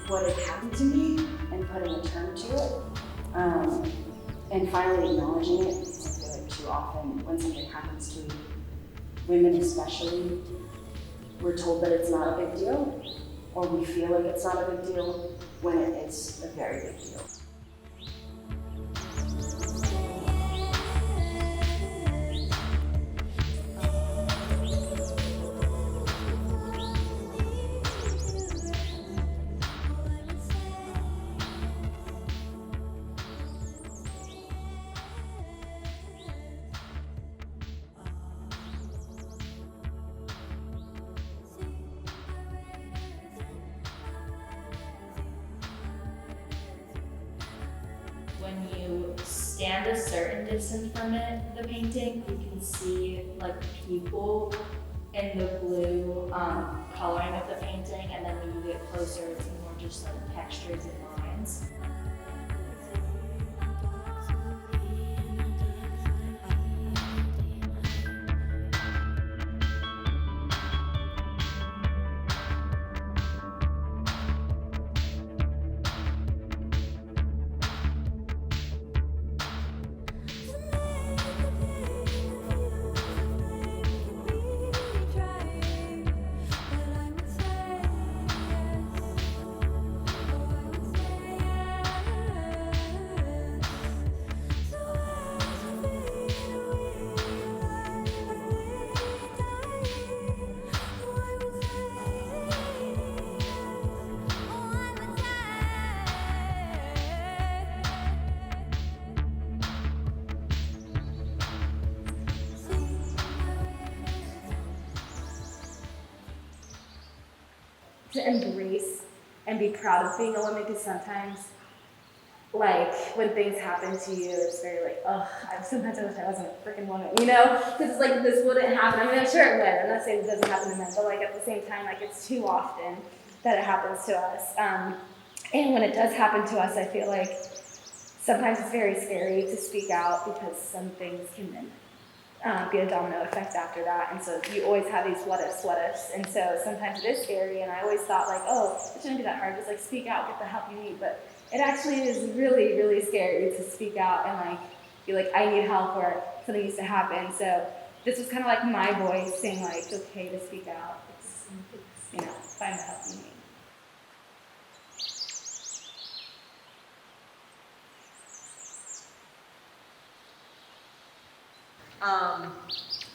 what had happened to me and putting a term to it, and finally acknowledging it, because I feel like too often when something happens to women especially, we're told that it's not a big deal, or we feel like it's not a big deal when it is a very big deal. When you stand a certain distance from the painting, you can see like people in the blue coloring of the painting, and then when you get closer, it's more just like textures and lines. To embrace and be proud of being a woman, because sometimes, like, when things happen to you, it's very like, oh, sometimes I wish I wasn't a freaking woman, you know? Because it's like, this wouldn't happen. I mean, I'm sure it would. I'm not saying it doesn't happen to men, but like at the same time, like it's too often that it happens to us. And when it does happen to us, I feel like sometimes it's very scary to speak out, because some things can then be a domino effect after that. And so you always have these what ifs. And so sometimes it is scary, and I always thought like, oh, it shouldn't be that hard, just like speak out, get the help you need. But it actually is really, really scary to speak out and like be like, I need help, or something needs to happen. So this was kind of like my voice saying like, it's okay to speak out. It's you know, find the help you need.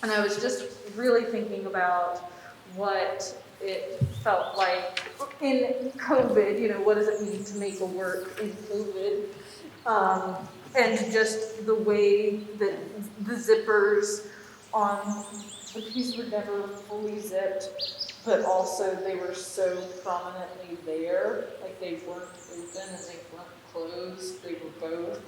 And I was just really thinking about what it felt like in COVID, you know, what does it mean to make a work in COVID? And just the way that the zippers on the piece were never fully zipped, but also they were so prominently there, like they weren't open and they weren't closed, they were both.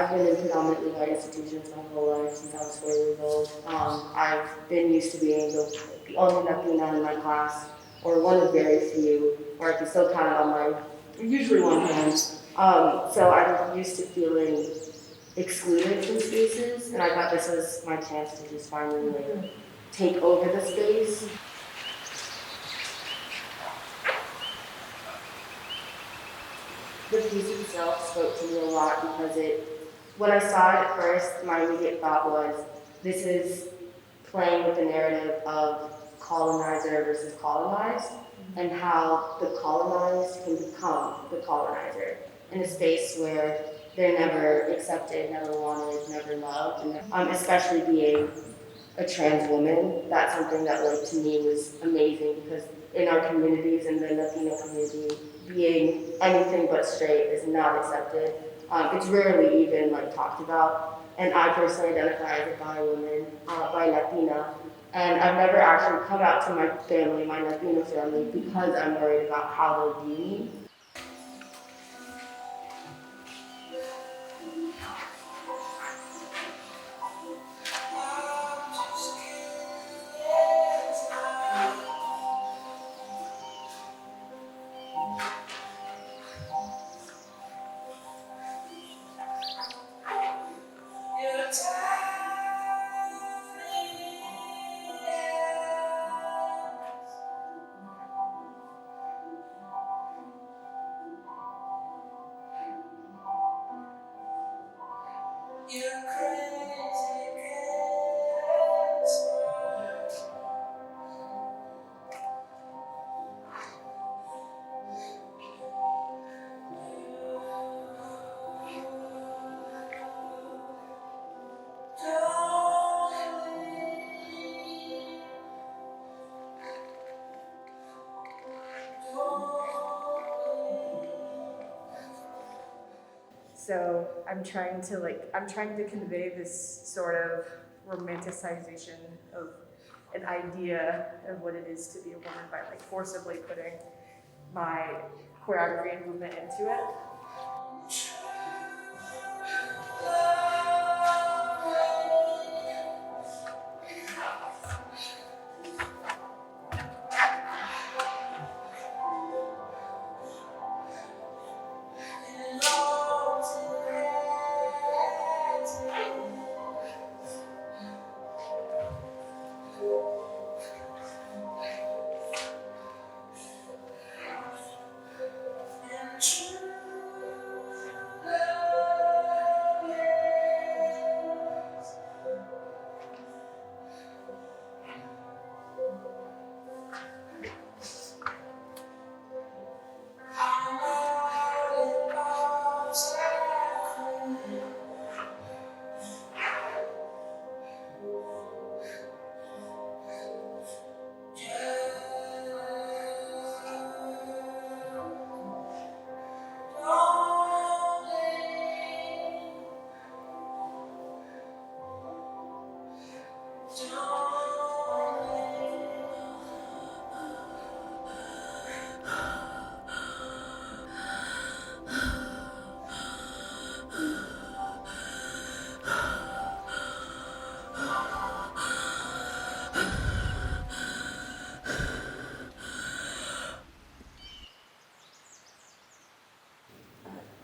I've been in predominantly white institutions my whole life since I was 4 years old. I've been used to being the only Latina in my class, or one of very few, or I can still count it on usually one hand. So I'm used to feeling excluded from spaces, and I thought this was my chance to just finally take over the space. The piece itself spoke to me a lot because when I saw it at first, my immediate thought was, this is playing with the narrative of colonizer versus colonized, and how the colonized can become the colonizer in a space where they're never accepted, never wanted, never loved, and especially being a trans woman. That's something that, like, to me was amazing, because in our communities, in the Latino community, being anything but straight is not accepted. It's rarely even like talked about. And I personally identify as a bi woman, bi Latina, and I've never actually come out to my family, my Latino family, because I'm worried about how they'll view me. So I'm trying to convey this sort of romanticization of an idea of what it is to be a woman by like forcibly putting my choreography and movement into it.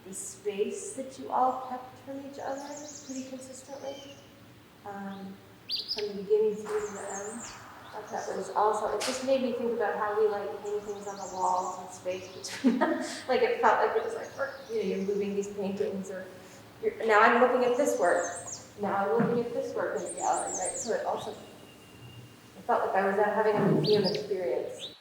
The space that you all kept from each other pretty consistently, from the beginning through to the end. That was also, it just made me think about how we like hang things on the walls and space between them. Like it felt like it was like, you're moving these paintings, or now I'm looking at this work. Now I'm looking at this work in the gallery, right? So it felt like I was having a museum experience.